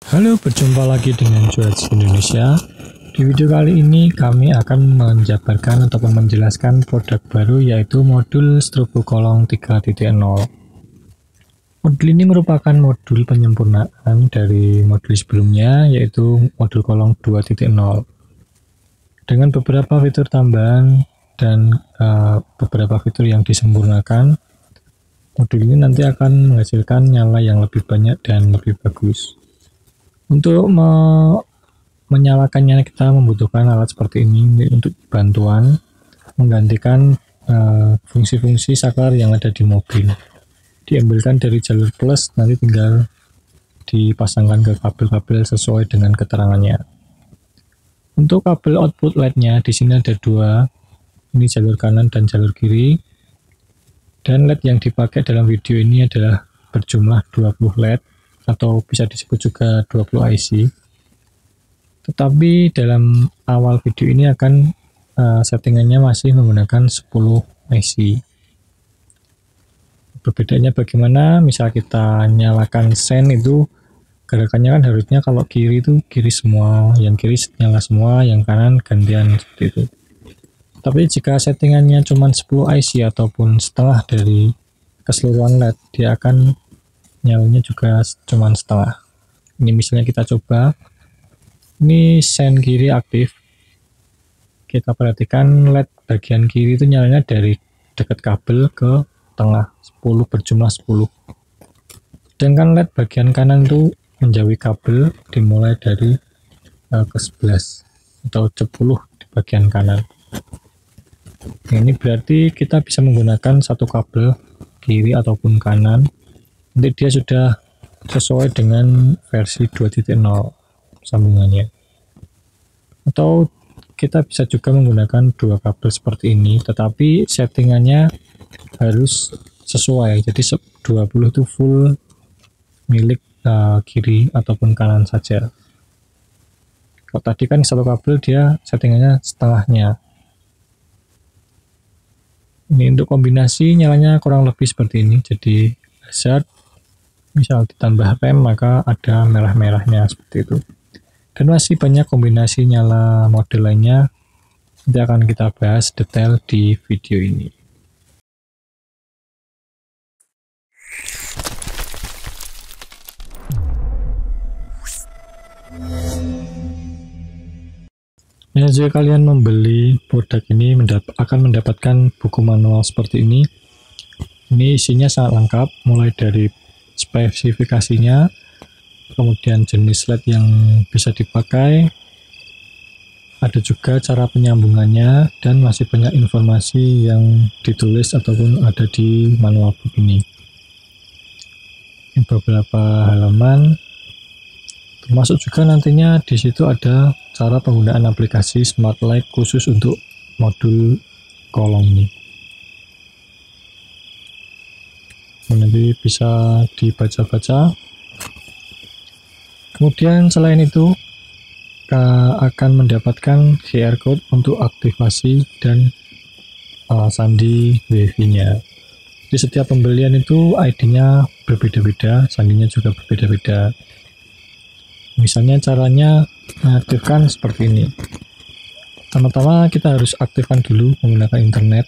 Halo, berjumpa lagi dengan Cuaca Indonesia. Di video kali ini kami akan menjabarkan ataupun menjelaskan produk baru, yaitu modul Strobo Kolong 3.0. Modul ini merupakan modul penyempurnaan dari modul sebelumnya, yaitu modul Kolong 2.0. Dengan beberapa fitur tambahan dan beberapa fitur yang disempurnakan, modul ini nanti akan menghasilkan nyala yang lebih banyak dan lebih bagus. Untuk menyalakannya kita membutuhkan alat seperti ini untuk bantuan menggantikan fungsi-fungsi saklar yang ada di mobil. Diambilkan dari jalur plus, nanti tinggal dipasangkan ke kabel-kabel sesuai dengan keterangannya. Untuk kabel output LED-nya di sini ada dua, ini jalur kanan dan jalur kiri. Dan LED yang dipakai dalam video ini adalah berjumlah 20 LED atau bisa disebut juga 20 IC. Tetapi dalam awal video ini akan settingannya masih menggunakan 10 IC. Perbedaannya bagaimana? Misal kita nyalakan sen, itu gerakannya kan harusnya kalau kiri itu kiri semua, yang kiri nyala semua, yang kanan gantian seperti itu. Tapi jika settingannya cuma 10 IC ataupun setengah dari keseluruhan LED, dia akan nyalanya juga cuma setengah. Ini misalnya kita coba, ini sen kiri aktif, kita perhatikan LED bagian kiri itu nyalanya dari dekat kabel ke tengah, 10 berjumlah 10. Sedangkan LED bagian kanan itu menjauhi kabel dimulai dari ke 11 atau 10 di bagian kanan. Ini berarti kita bisa menggunakan satu kabel kiri ataupun kanan. Nanti dia sudah sesuai dengan versi 2.0 sambungannya. Atau kita bisa juga menggunakan dua kabel seperti ini, tetapi settingannya harus sesuai. Jadi 20 itu full milik kiri ataupun kanan saja. Kalau tadi kan satu kabel dia settingannya setengahnya. Ini untuk kombinasi nyalanya kurang lebih seperti ini. Jadi hazard, misal ditambah rem maka ada merah-merahnya seperti itu. Dan masih banyak kombinasi nyala model lainnya, nanti akan kita bahas detail di video ini. Nah, jika kalian membeli produk ini akan mendapatkan buku manual seperti ini. Ini isinya sangat lengkap, mulai dari spesifikasinya, kemudian jenis LED yang bisa dipakai, ada juga cara penyambungannya, dan masih banyak informasi yang ditulis ataupun ada di manual book ini. Ini beberapa halaman, termasuk juga nantinya di situ ada cara penggunaan aplikasi Smart Light khusus untuk modul kolong ini. Nanti bisa dibaca-baca. Kemudian selain itu akan mendapatkan QR code untuk aktivasi dan sandi WiFi-nya. Di setiap pembelian itu ID-nya berbeda-beda, sandinya juga berbeda-beda. Misalnya caranya mengaktifkan seperti ini. Pertama-tama kita harus aktifkan dulu menggunakan internet.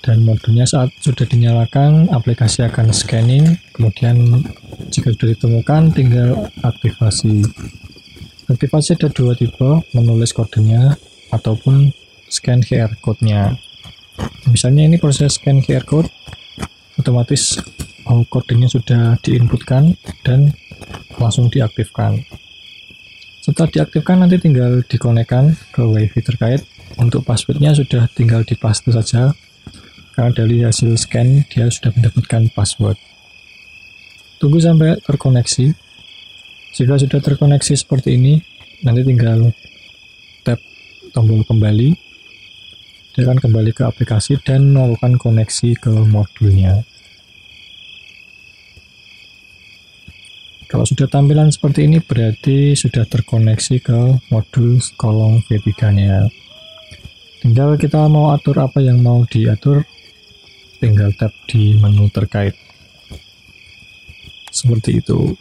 Dan modulnya saat sudah dinyalakan, aplikasi akan scanning, kemudian jika sudah ditemukan tinggal aktivasi. Aktivasi ada dua tipe, menulis kodenya ataupun scan QR code-nya. Misalnya ini proses scan QR code, otomatis kodenya sudah diinputkan dan langsung diaktifkan. Setelah diaktifkan nanti tinggal dikonekkan ke WiFi terkait. Untuk passwordnya sudah tinggal dipaste saja, karena dari hasil scan dia sudah mendapatkan password. Tunggu sampai terkoneksi. Jika sudah terkoneksi seperti ini, nanti tinggal tap tombol kembali. Dia akan kembali ke aplikasi dan melakukan koneksi ke modulnya. Kalau sudah tampilan seperti ini berarti sudah terkoneksi ke modul kolong V3-nya. Tinggal kita mau atur apa yang mau diatur, tinggal tap di menu terkait. Seperti itu.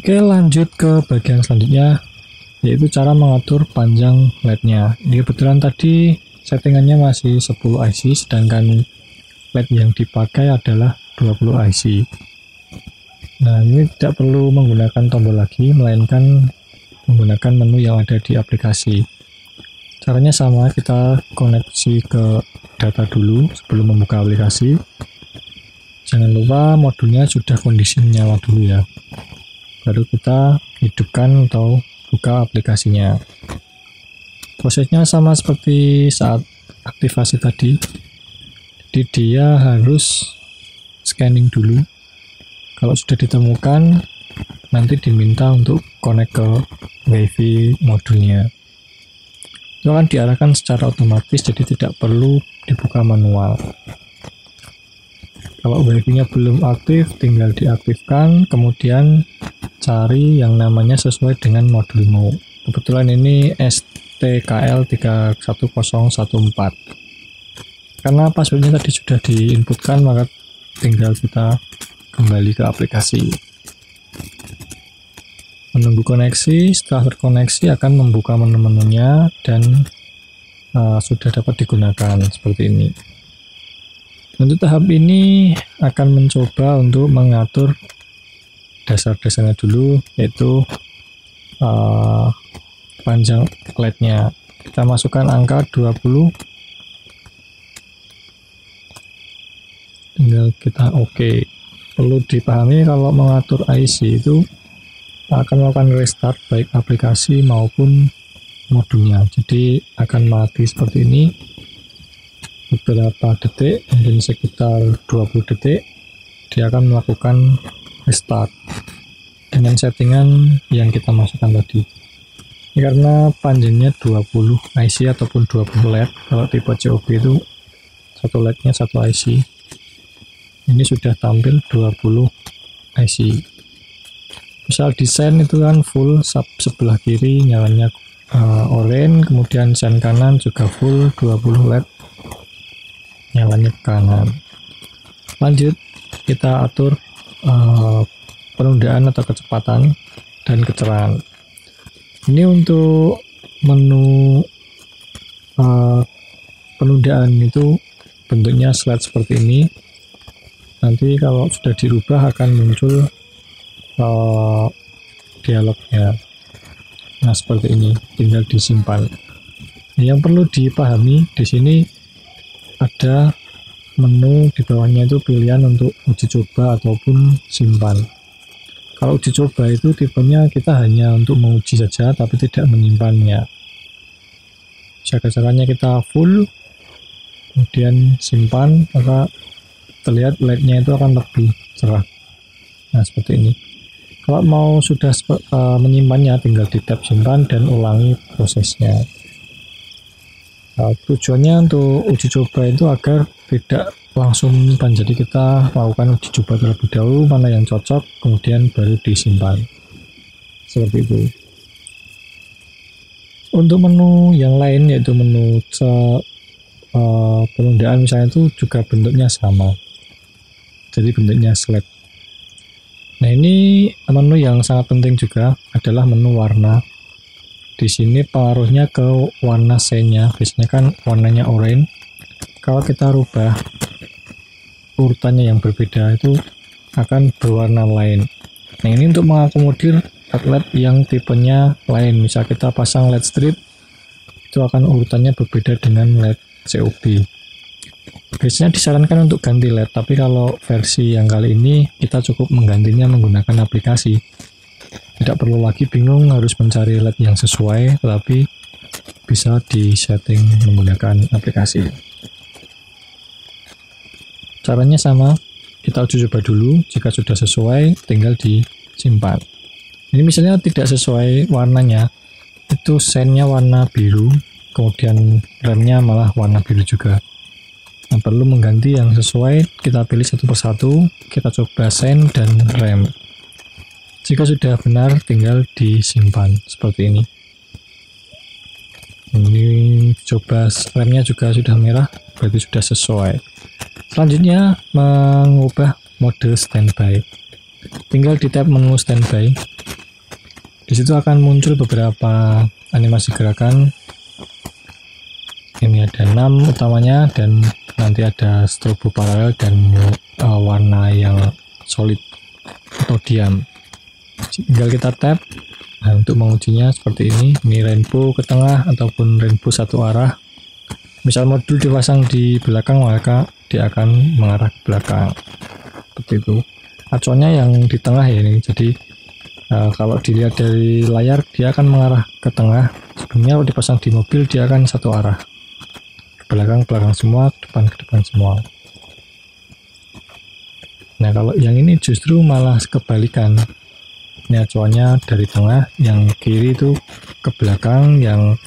Oke, lanjut ke bagian selanjutnya, yaitu cara mengatur panjang LED-nya. Ini kebetulan tadi settingannya masih 10 IC, sedangkan LED yang dipakai adalah 20 IC. Nah, ini tidak perlu menggunakan tombol lagi, melainkan menggunakan menu yang ada di aplikasi. Caranya sama, kita koneksi ke data dulu sebelum membuka aplikasi. Jangan lupa modulnya sudah kondisi menyala dulu ya. Baru kita hidupkan atau buka aplikasinya. Prosesnya sama seperti saat aktivasi tadi. Jadi dia harus scanning dulu. Kalau sudah ditemukan, nanti diminta untuk connect ke WiFi modulnya. Itu akan diarahkan secara otomatis, jadi tidak perlu dibuka manual. Kalau WiFi-nya belum aktif, tinggal diaktifkan, kemudian cari yang namanya sesuai dengan modulmu. Kebetulan ini STKL31014. Karena passwordnya tadi sudah diinputkan, maka tinggal kita kembali ke aplikasi. Menunggu koneksi, setelah terkoneksi akan membuka menu-menunya dan sudah dapat digunakan seperti ini. Untuk tahap ini akan mencoba untuk mengatur dasar-dasarnya dulu, yaitu panjang LED-nya. Kita masukkan angka 20, tinggal kita OK. Perlu dipahami kalau mengatur IC itu akan melakukan restart baik aplikasi maupun modulnya, jadi akan mati seperti ini beberapa detik, mungkin sekitar 20 detik. Dia akan melakukan restart dengan settingan yang kita masukkan tadi. Ini karena panjangnya 20 IC ataupun 20 LED. Kalau tipe COB itu satu LED-nya satu IC. Ini sudah tampil 20 IC. Misal desain itu kan full, sebelah kiri nyalanya oranye, kemudian sen kanan juga full 20 LED nyalanya ke kanan. Lanjut kita atur penundaan atau kecepatan dan kecerahan. Ini untuk menu penundaan itu bentuknya slide seperti ini. Nanti kalau sudah dirubah akan muncul dialognya. Nah, seperti ini, tinggal disimpan. Yang perlu dipahami di sini ada menu di bawahnya itu pilihan untuk uji coba ataupun simpan. Kalau uji coba itu tipenya kita hanya untuk menguji saja tapi tidak menyimpannya. Jika caranya kita full kemudian simpan, maka terlihat LED-nya itu akan lebih cerah. Nah, seperti ini. Kalau mau sudah menyimpannya, tinggal di tab simpan dan ulangi prosesnya. Tujuannya untuk uji coba itu agar tidak langsung menyimpan, jadi kita lakukan uji coba terlebih dahulu, mana yang cocok, kemudian baru disimpan. Seperti itu. Untuk menu yang lain, yaitu menu penundaan misalnya, itu juga bentuknya sama, jadi bentuknya slide. Nah, ini menu yang sangat penting juga adalah menu warna. Di sini pengaruhnya ke warna C-nya, biasanya kan warnanya oranye. Kalau kita rubah urutannya yang berbeda, itu akan berwarna lain. Nah, ini untuk mengakomodir LED yang tipenya lain. Misal kita pasang LED strip, itu akan urutannya berbeda dengan LED COB. Biasanya disarankan untuk ganti LED, tapi kalau versi yang kali ini kita cukup menggantinya menggunakan aplikasi. Tidak perlu lagi bingung harus mencari LED yang sesuai, tetapi bisa di-setting menggunakan aplikasi. Caranya sama, kita uji coba dulu, jika sudah sesuai tinggal disimpan. Ini misalnya tidak sesuai warnanya, itu sennya warna biru, kemudian remnya malah warna biru juga. Nah, perlu mengganti yang sesuai, kita pilih satu persatu, kita coba sen dan rem. Jika sudah benar, tinggal disimpan seperti ini. Ini coba remnya juga sudah merah, berarti sudah sesuai. Selanjutnya, mengubah mode standby. Tinggal di tab menu standby, Di situ akan muncul beberapa animasi gerakan. Ini ada 6 utamanya, dan nanti ada strobo paralel dan warna yang solid atau diam. Tinggal kita tap. Nah, untuk mengujinya seperti ini rainbow ke tengah ataupun rainbow satu arah. Misal modul dipasang di belakang, maka dia akan mengarah ke belakang. Seperti itu. Acuannya yang di tengah ya ini. Jadi kalau dilihat dari layar dia akan mengarah ke tengah. Sebenarnya kalau dipasang di mobil dia akan satu arah. Ke belakang semua, ke depan semua. Nah, kalau yang ini justru malah kebalikan. Ini acuannya dari tengah, yang kiri itu ke belakang, yang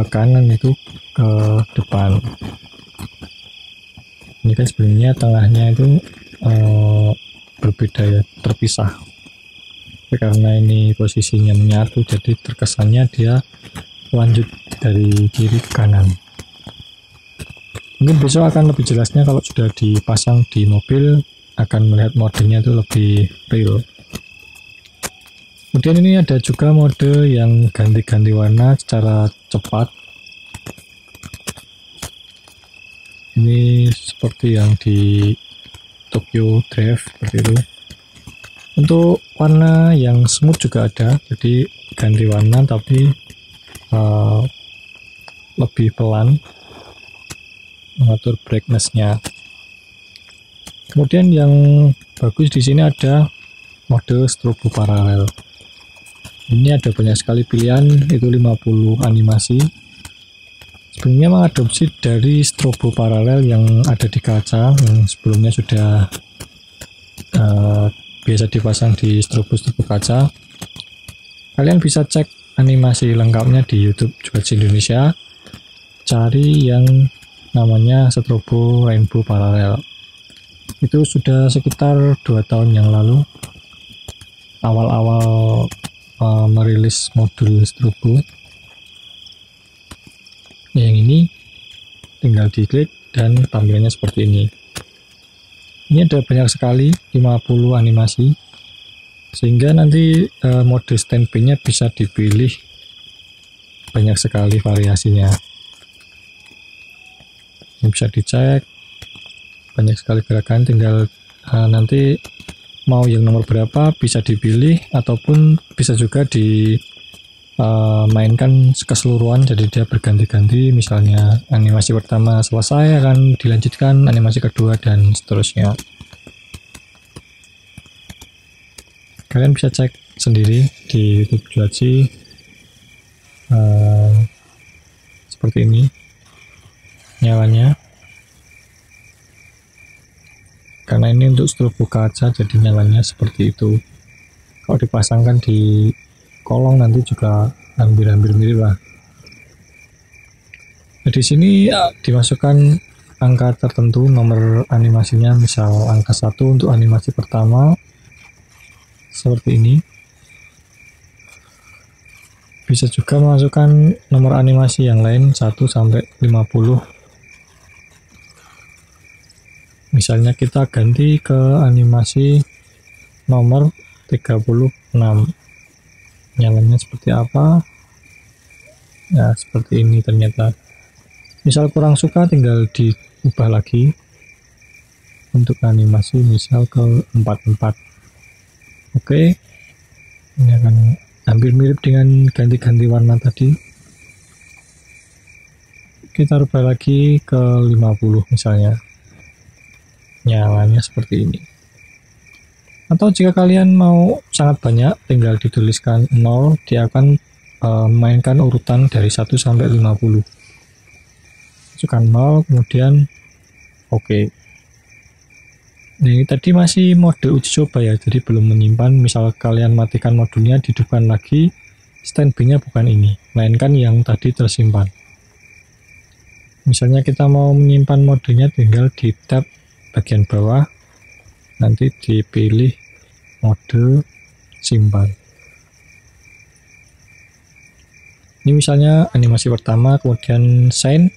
kanan itu ke depan. Ini kan sebenarnya tengahnya itu berbeda ya, terpisah. Tapi karena ini posisinya menyatu, jadi terkesannya dia lanjut dari kiri ke kanan. Mungkin besok akan lebih jelasnya kalau sudah dipasang di mobil, akan melihat modenya itu lebih real. Kemudian ini ada juga mode yang ganti-ganti warna secara cepat. Ini seperti yang di Tokyo Drift seperti itu. Untuk warna yang smooth juga ada, jadi ganti warna tapi lebih pelan, mengatur brightness-nya. Kemudian yang bagus di sini ada mode strobo paralel. Ini ada banyak sekali pilihan, itu 50 animasi. Sebenarnya mengadopsi dari strobo paralel yang ada di kaca, yang sebelumnya sudah biasa dipasang di strobo kaca. Kalian bisa cek animasi lengkapnya di YouTube Juaci Indonesia. Cari yang namanya strobo rainbow paralel. Itu sudah sekitar 2 tahun yang lalu, awal-awal merilis modul strobo. Yang ini tinggal diklik dan tampilannya seperti ini. Ini ada banyak sekali, 50 animasi, sehingga nanti mode standby-nya bisa dipilih banyak sekali variasinya. Ini bisa dicek, banyak sekali gerakan, tinggal nanti mau yang nomor berapa bisa dipilih, ataupun bisa juga dimainkan keseluruhan, jadi dia berganti-ganti. Misalnya animasi pertama selesai akan dilanjutkan animasi kedua dan seterusnya. Kalian bisa cek sendiri di YouTube Juaci. Seperti ini nyalanya. Karena ini untuk strobo kaca, jadi nyalanya seperti itu. Kalau dipasangkan di kolong nanti juga hampir-hampir mirip lah. Nah, di sini dimasukkan angka tertentu, nomor animasinya, misal angka 1 untuk animasi pertama, seperti ini. Bisa juga memasukkan nomor animasi yang lain 1 sampai 50. Misalnya kita ganti ke animasi nomor 36. Nyalanya seperti apa? Ya, seperti ini ternyata. Misal kurang suka, tinggal diubah lagi untuk animasi misal ke 44. Oke. Ini akan hampir mirip dengan ganti-ganti warna tadi. Kita rubah lagi ke 50 misalnya. Nyalanya seperti ini. Atau jika kalian mau sangat banyak, tinggal dituliskan 0, dia akan mainkan urutan dari 1 sampai 50. Masukkan 0, kemudian oke. Nah, ini tadi masih mode uji coba ya, jadi belum menyimpan. Misal kalian matikan modulnya, dihidupkan lagi, standby-nya bukan ini, melainkan yang tadi tersimpan. Misalnya kita mau menyimpan modenya, tinggal di tab bagian bawah, nanti dipilih mode simpan. Ini misalnya animasi pertama, kemudian sign.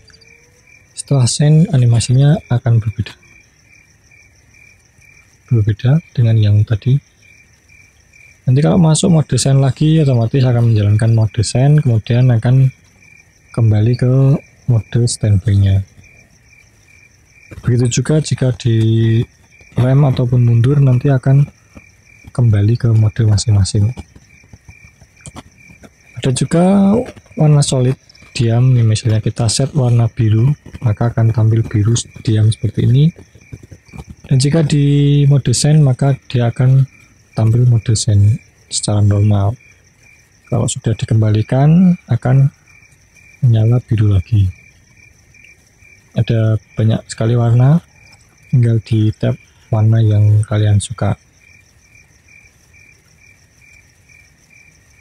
Setelah sign, animasinya akan berbeda dengan yang tadi. Nanti kalau masuk mode send lagi, otomatis akan menjalankan mode send, kemudian akan kembali ke mode standby-nya. Begitu juga jika di rem ataupun mundur, nanti akan kembali ke mode masing-masing. Ada juga warna solid diam, misalnya kita set warna biru, maka akan tampil biru diam seperti ini. Dan jika di mode send, maka dia akan tampil mode send secara normal. Kalau sudah dikembalikan, akan menyala biru lagi. Ada banyak sekali warna, tinggal di tab warna yang kalian suka.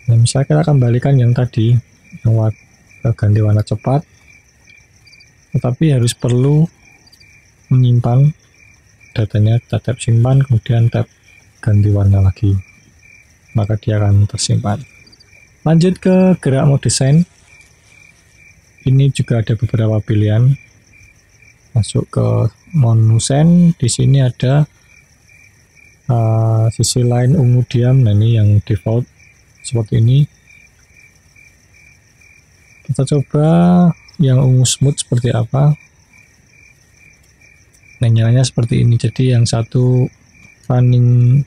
Nah, misalnya kita kembalikan yang tadi, yang ganti warna cepat, tetapi harus perlu menyimpan datanya. Kita tab simpan, kemudian tab ganti warna lagi, maka dia akan tersimpan. Lanjut ke gerak mode send. Ini juga ada beberapa pilihan. Masuk ke menu send, di sini ada sisi lain ungu diam. Nah, ini yang default seperti ini. Kita coba yang ungu smooth seperti apa. Nah, nyalanya seperti ini. Jadi yang satu running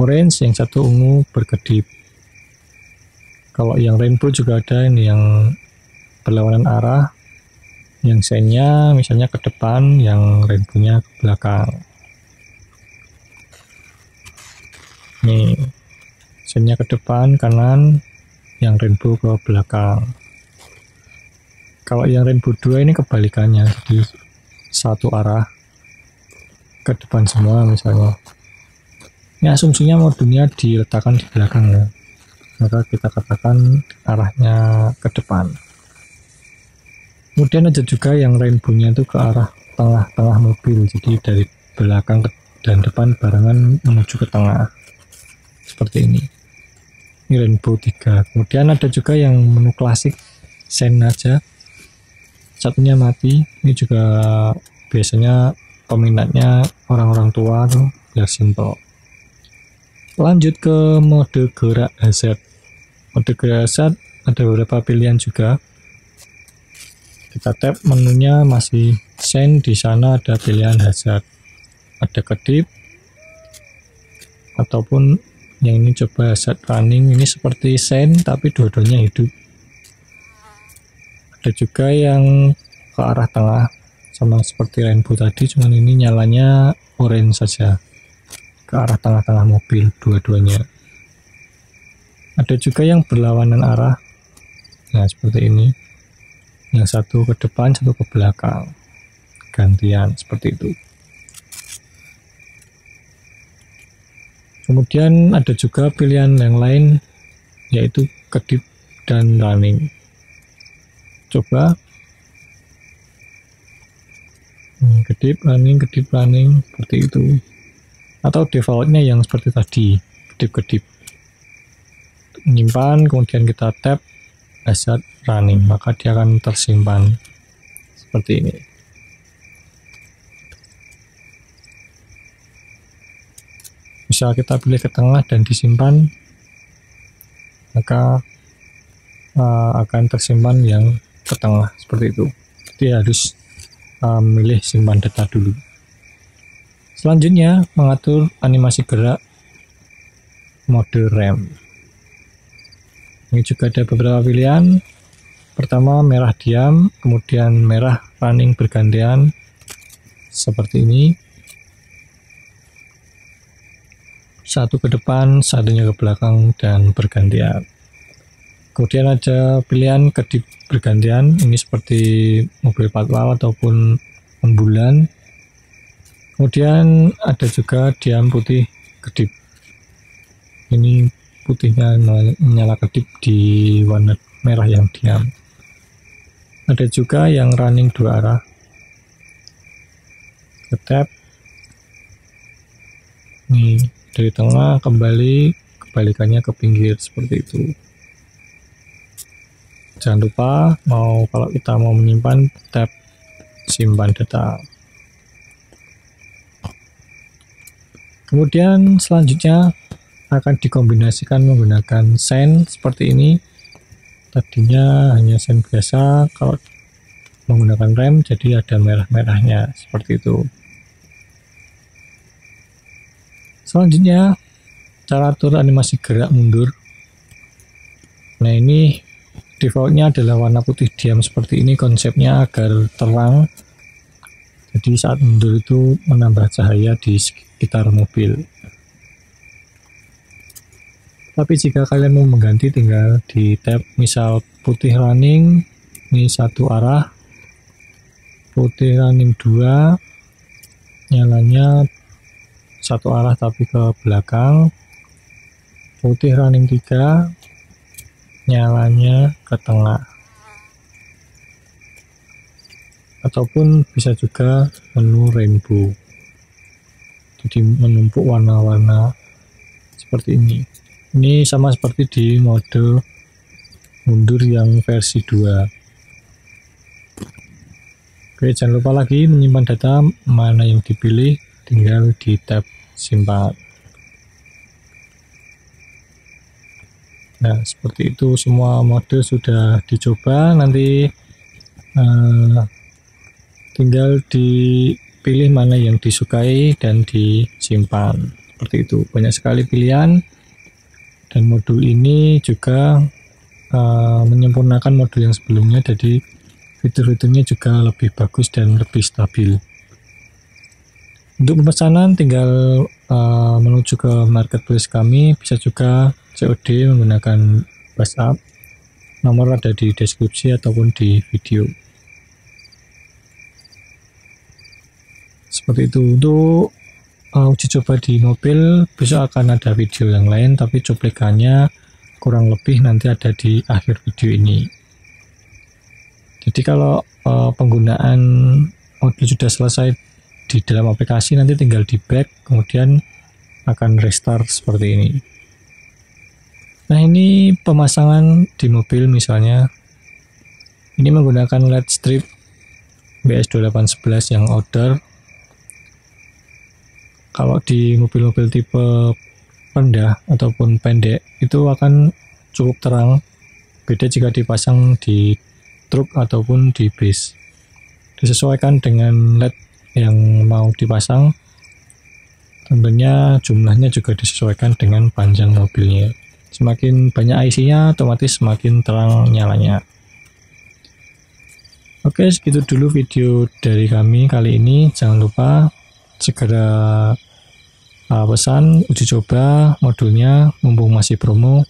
orange, yang satu ungu berkedip. Kalau yang rainbow juga ada, ini yang berlawanan arah. Yang sendnya misalnya ke depan, yang rainbow-nya ke belakang. Nih, sendnya ke depan kanan, yang rainbow ke belakang. Kalau yang rainbow 2 ini kebalikannya, jadi satu arah ke depan semua misalnya. Ini asumsinya modulnya diletakkan di belakang ya, maka kita katakan arahnya ke depan. Kemudian ada juga yang rainbow-nya itu ke arah tengah-tengah mobil, jadi dari belakang dan depan barengan menuju ke tengah. Seperti ini. Ini rainbow 3. Kemudian ada juga yang menu klasik send aja, satunya mati. Ini juga biasanya peminatnya orang-orang tua tuh, biar simple. Lanjut ke mode gerak hazard. Mode gerak hazard ada beberapa pilihan juga. Kita tap menunya masih send, di sana ada pilihan hazard. Ada kedip ataupun yang ini coba hazard running, ini seperti send tapi dua-duanya hidup. Ada juga yang ke arah tengah sama seperti rainbow tadi, cuman ini nyalanya orange saja, ke arah tengah-tengah mobil dua-duanya. Ada juga yang berlawanan arah, nah seperti ini, yang satu ke depan, satu ke belakang, gantian seperti itu. Kemudian ada juga pilihan yang lain, yaitu kedip dan running. Coba kedip running seperti itu, atau defaultnya yang seperti tadi, kedip-kedip. Menyimpan, kemudian kita tap hazard running, maka dia akan tersimpan seperti ini. Misal kita pilih ke tengah dan disimpan, maka akan tersimpan yang ke tengah seperti itu. Jadi harus memilih simpan data dulu. Selanjutnya mengatur animasi gerak mode rem. Ini juga ada beberapa pilihan. Pertama merah diam, kemudian merah running bergantian seperti ini. Satu ke depan, satunya ke belakang dan bergantian. Kemudian ada pilihan kedip bergantian, ini seperti mobil patwal ataupun ambulan. Kemudian ada juga diam putih kedip. Ini putihnya menyala kedip di warna merah yang diam. Ada juga yang running dua arah. Ke tap. Nih, dari tengah kembali, kebalikannya ke pinggir seperti itu. Jangan lupa kalau kita mau menyimpan, tap simpan data. Kemudian selanjutnya akan dikombinasikan menggunakan sen seperti ini. Tadinya hanya sen biasa, kalau menggunakan rem jadi ada merah-merahnya seperti itu. Selanjutnya cara atur animasi gerak mundur. Nah, ini defaultnya adalah warna putih diam seperti ini, konsepnya agar terang, jadi saat mundur itu menambah cahaya di sekitar mobil. Tapi jika kalian mau mengganti, tinggal di tab misal putih running, ini satu arah, putih running 2, nyalanya satu arah tapi ke belakang, putih running 3, nyalanya ke tengah. Ataupun bisa juga menu rainbow, jadi menumpuk warna-warna seperti ini. Ini sama seperti di mode mundur yang versi 2. Oke, jangan lupa lagi menyimpan data, mana yang dipilih tinggal di tab simpan. Nah, seperti itu semua mode sudah dicoba, nanti tinggal dipilih mana yang disukai dan disimpan. Seperti itu, banyak sekali pilihan. Dan modul ini juga menyempurnakan modul yang sebelumnya, jadi fitur-fiturnya juga lebih bagus dan lebih stabil. Untuk pemesanan tinggal menuju ke marketplace kami, bisa juga COD menggunakan WhatsApp. Nomor ada di deskripsi ataupun di video. Seperti itu. Untuk uji coba di mobil, besok akan ada video yang lain, tapi cuplikannya kurang lebih nanti ada di akhir video ini. Jadi kalau penggunaan mobil sudah selesai di dalam aplikasi, nanti tinggal di back, kemudian akan restart seperti ini. Nah, ini pemasangan di mobil misalnya, ini menggunakan LED strip BS2811 yang outdoor. Kalau di mobil-mobil tipe rendah ataupun pendek itu akan cukup terang, beda jika dipasang di truk ataupun di bis. Disesuaikan dengan LED yang mau dipasang, tentunya jumlahnya juga disesuaikan dengan panjang mobilnya. Semakin banyak IC-nya, otomatis semakin terang nyalanya. Oke, segitu dulu video dari kami kali ini. Jangan lupa segera pesan uji coba modulnya mumpung masih promo.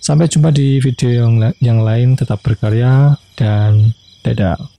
Sampai jumpa di video yang lain, tetap berkarya dan dadah.